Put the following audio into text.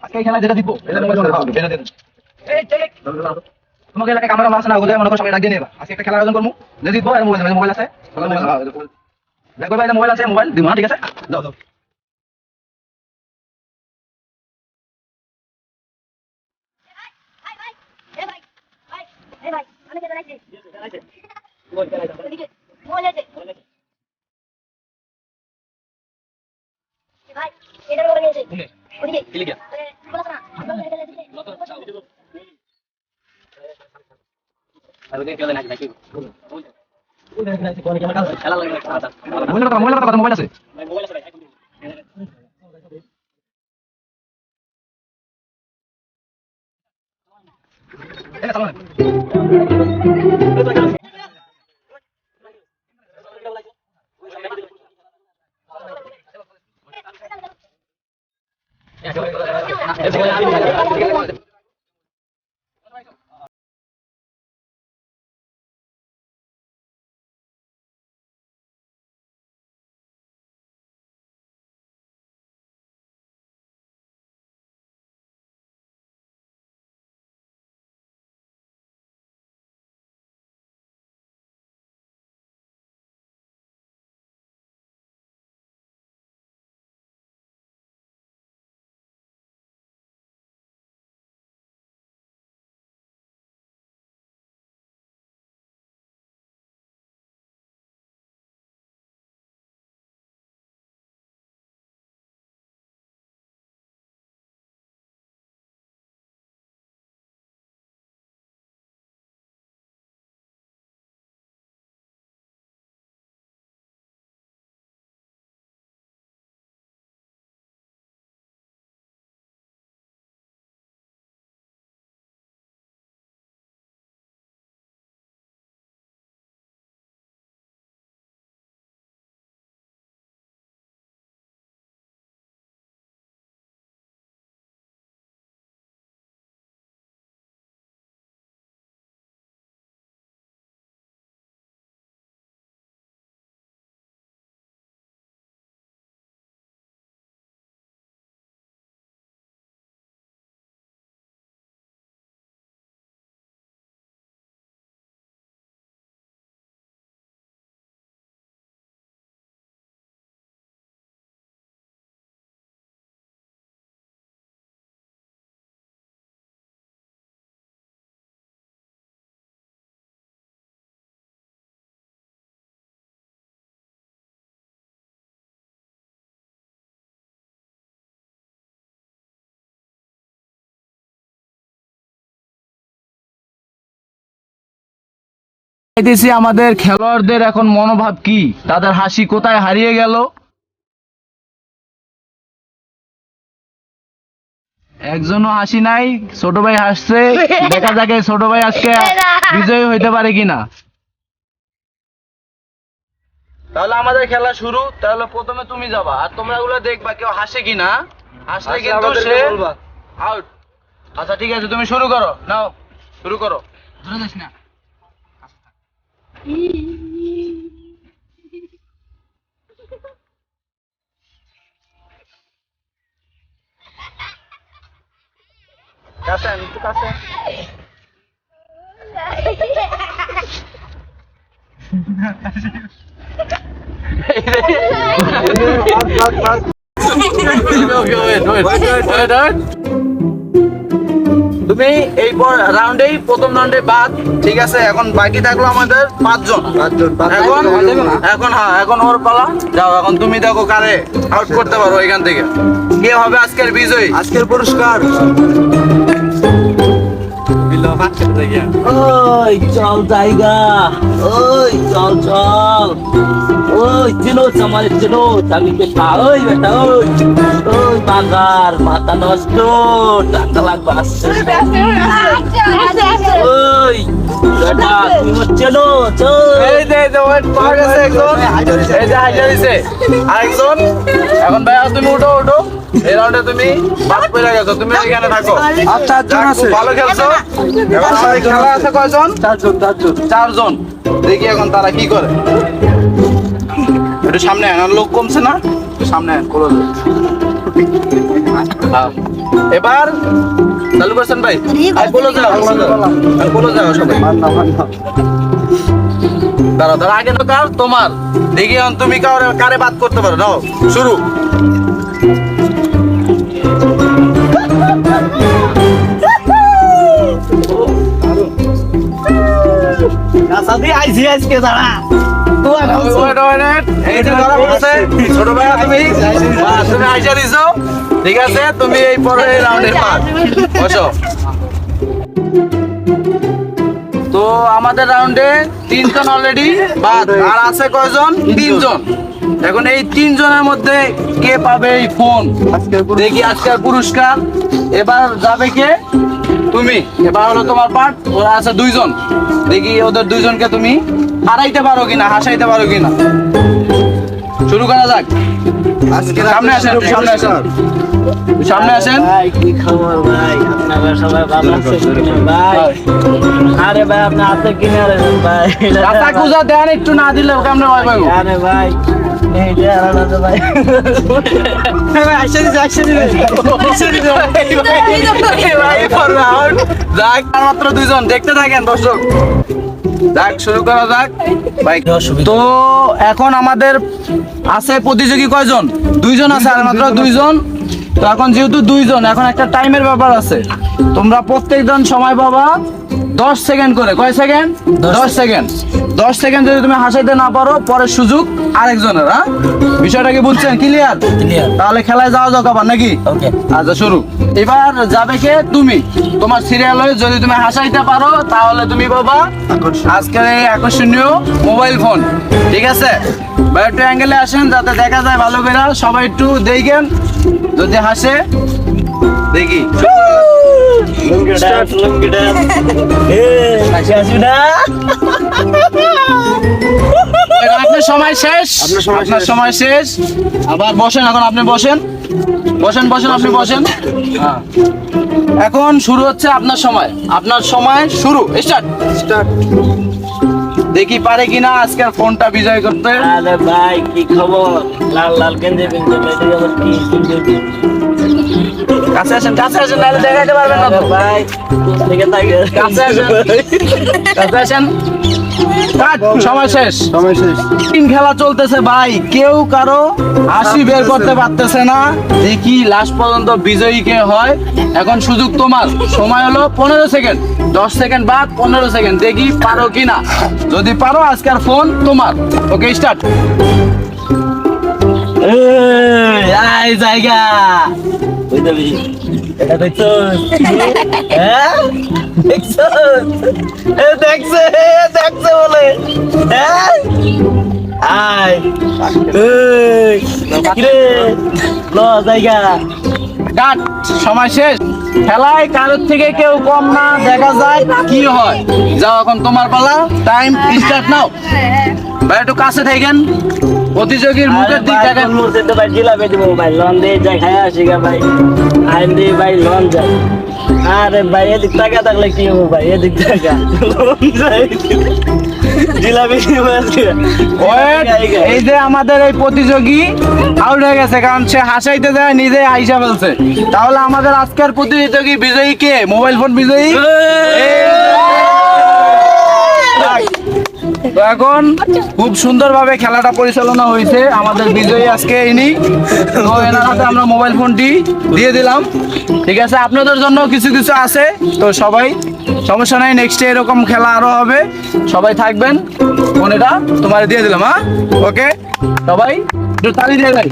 আজকে এই খেলা যেটা জিতবো এটা মোবাইল বেটা দেন। এই ঠিক তোমাকে এলাকায় ক্যামেরা আছে না, ওগুলো মনে করো সবাই ডাক দিয়ে নেবা। আজকে একটা খেলার আয়োজন করবো, যে জিতবো আর মোবাইল আছে, দেখো ভাই মোবাইল আছে, মোবাইল দিব না, ঠিক আছে? দাও দাও। মোবাইল আছে দেখতেছি আমাদের খেলোয়াড়দের এখন মনোভাব কি, তাদের হাসি কোথায় হারিয়ে গেল। একজনও হাসি নাই, ছোট ভাই হাসছে। দেখা যাক এই ছোট ভাই আজকে বিজয়ী হইতে পারে কিনা। তাহলে আমাদের খেলা শুরু। তাহলে প্রথমে তুমি যাবা, আর তোমরা ওগুলো দেখবা কেউ হাসে কিনা। হাসলে কিন্তু সে আউট। আচ্ছা ঠিক আছে, তুমি শুরু করো। নাও শুরু করো। ধরে যাস না। কাছে একটু কাছে। তুমি এই রাউন্ডেই প্রথম রাউন্ডে বাদ, ঠিক আছে? এখন বাকি থাকলো আমাদের পাঁচজন। এখন ওর পালা। যাও, এখন তুমি দেখো কারে আউট করতে পারো এখান থেকে। কে হবে আজকের বিজয়ী? আজকের পুরস্কার ওই চল জায়গা, ওই চল চল, ওই চিনো আমার চিনো আমি বেটা, ওই বেটা, ওই ওই বাঙ্গার মাথা নষ্ট, টাকা লাগবে আসছে। ওই বেটা তুমি চেনো, এই যে ওয়েট পাওয়া গেছে একজন, এই যে হাইজা দিছে আরেকজন। এখন ভাই তুমি উঠো উঠো, এই রাউন্ডে তুমি বাদ পড়ে গেছো, তুমি এখানে থাকো। আচ্ছা আছে, ভালো খেলছো। এখন আমাদের খেলা আছে কয়জন? চারজন। দেখি এখন তারা কি করে। একটু সামনে আন, লোক কমছে না, একটু সামনে আন। এবার চালু করছেন ভাই, আর বলো যাও আর বলো যাও সবাই। দাঁড়াও দাঁড়াও, আগে তো কার তোমার, দেখি এখন তুমি কারে বাদ করতে পারো। নাও শুরু। এই যে ধরা পড়েছে, ছোট ভাইয়া তুমি আইসা দিছো, ঠিক আছে, তুমি এই পরে রাউন্ডের পার বসো। তো আমাদের রাউন্ডে 3 জন অলরেডি বাদ, আর আছে কয়জন? 3 জন। এখন এই 3 জনের মধ্যে কে পাবে এই ফোন, দেখি আজকের পুরস্কার। এবার যাবে কে? তুমি। এবার হলো তোমার পার্ট। ওরা আছে 2 জন, দেখি ওদের 2 জনকে তুমি হারাইতে পারো কিনা, হাসাইতে পারো কিনা। শুরু করা যাক। সামনে আসেন, সামনে আসেন, সামনে আসেন। ভাই কি খবর ভাই, আপনারা সবাই ভালো আছেন কিনা ভাই? আরে ভাই আপনি হাতে কিনে আছেন ভাই, রাস্তা কুজা দেন একটু, না দিলে কেমনে ভয় পাইবো? আরে ভাই এই যে আলাদা তো ভাই ভাই আইসা দিছে যাক, আর মাত্র 2 জন, দেখতে থাকেন দর্শক। যাক, শুরু করা যাক ভাই। তো এখন আমাদের আছে প্রতিযোগী কয়জন? 2 জন আছে, আর মাত্র 2 জন। তো এখন যেহেতু 2 জন, এখন একটা টাইমের ব্যাপার আছে। তোমরা প্রত্যেকজন সময় পাবা 10 সেকেন্ড করে। কয় সেকেন্ড? 10 সেকেন্ড। 10 সেকেন্ড যদি তুমি হাসাইতে না পারো, পরের সুযোগ আরেকজনের। হ্যাঁ, বিষয়টা কি বুঝছেন? ক্লিয়ার? তাহলে খেলায় যাওয়া যাক আবার নাকি? ওকে আচ্ছা শুরু। এবার যাবে কে? তুমি। তোমার সিরিয়াল হয়ে যদি তুমি হাসাইতে পারো, তাহলে তুমি বাবা আজকের এই আকর্ষণীয় মোবাইল ফোন। ঠিক আছে ভাই, একটু অ্যাঙ্গেলে আসেন যাতে দেখা যায় ভালো করে। সবাই একটু দেখেন, যদি হাসে দেখি। লুঙ্গিটা আসিনা আপনার সময় শেষ, আপনার সময় শেষ। আবার বসেন, এখন আপনি বসেন, বসেন বসেন, আপনি বসেন। হ্যাঁ, এখন শুরু হচ্ছে আপনার সময়। আপনার সময় শুরু, স্টার্ট। দেখি পারে কিনা আজকের ফোনটা বিজয় করতে। আরে ভাই কি খবর, লাল লাল গেঞ্জি পিনতে মেয়েটি আবার কি কাছে আসেন, কাছে আসেন, নাহলে দেখাইতে পারবেন না তো। ভাই থেকে থাকে কাছে আসেন, কাছে আসেন। কাট, সময় শেষ। তিন খেলা চলতেছে ভাই, কেউ কারো হাসি বের করতে পারতেছে না। দেখি লাস্ট পর্যন্ত বিজয়ী কে হয়। এখন সুযোগ তোমার। সময় হলো 15 সেকেন্ড। 10 সেকেন্ড বাদ, 15 সেকেন্ড। দেখি পারো কিনা। যদি পারো আজকের ফোন তোমার। ওকে, স্টার্ট। আই জায়গা ওই তো এটা দেখছো? হ্যাঁ দেখছো? দেখছে দেখছে বলে হ্যাঁ আই কিরে ল জায়গা কাট, সময় শেষ। খেলায় কারোর থেকে কেউ কম না, দেখা যায় কি হয়। যাও, এখন তোমার পালা। Time start now. ভাই একটু কাছে থাকেন, প্রতিযোগীর মুখের দিক দেখেন। মুরতে তো ভাই জিলাপি দিব ভাই, লন দিয়ে যাই খাই আসি গা ভাই, আইন দিয়ে ভাই লন যাই। আরে ভাই এদিক টাকা থাকলে কি হবো ভাই, এদিক টাকা লন যাই জিলাপি এই যে আমাদের এই প্রতিযোগী আউট হয়ে গেছে, কারণ সে হাসাইতে যায়, নিজে হাইসা ফেলছে। তাহলে আমাদের আজকের প্রতিযোগী বিজয়ী কে? মোবাইল ফোন বিজয়ী। তো এখন খুব সুন্দরভাবে খেলাটা পরিচালনা হয়েছে। আমাদের বিজয়ী আজকে ইনি। তো এনার হাতে আমরা মোবাইল ফোনটি দিয়ে দিলাম। ঠিক আছে, আপনাদের জন্য কিছু কিছু আছে। তো সবাই সমস্যা নাই, নেক্সটে এরকম খেলা আরো হবে। সবাই থাকবেন। ফোন এটা তোমার দিয়ে দিলাম। হ্যাঁ, ওকে, সবাই একটু তালি দিয়ে দেয়।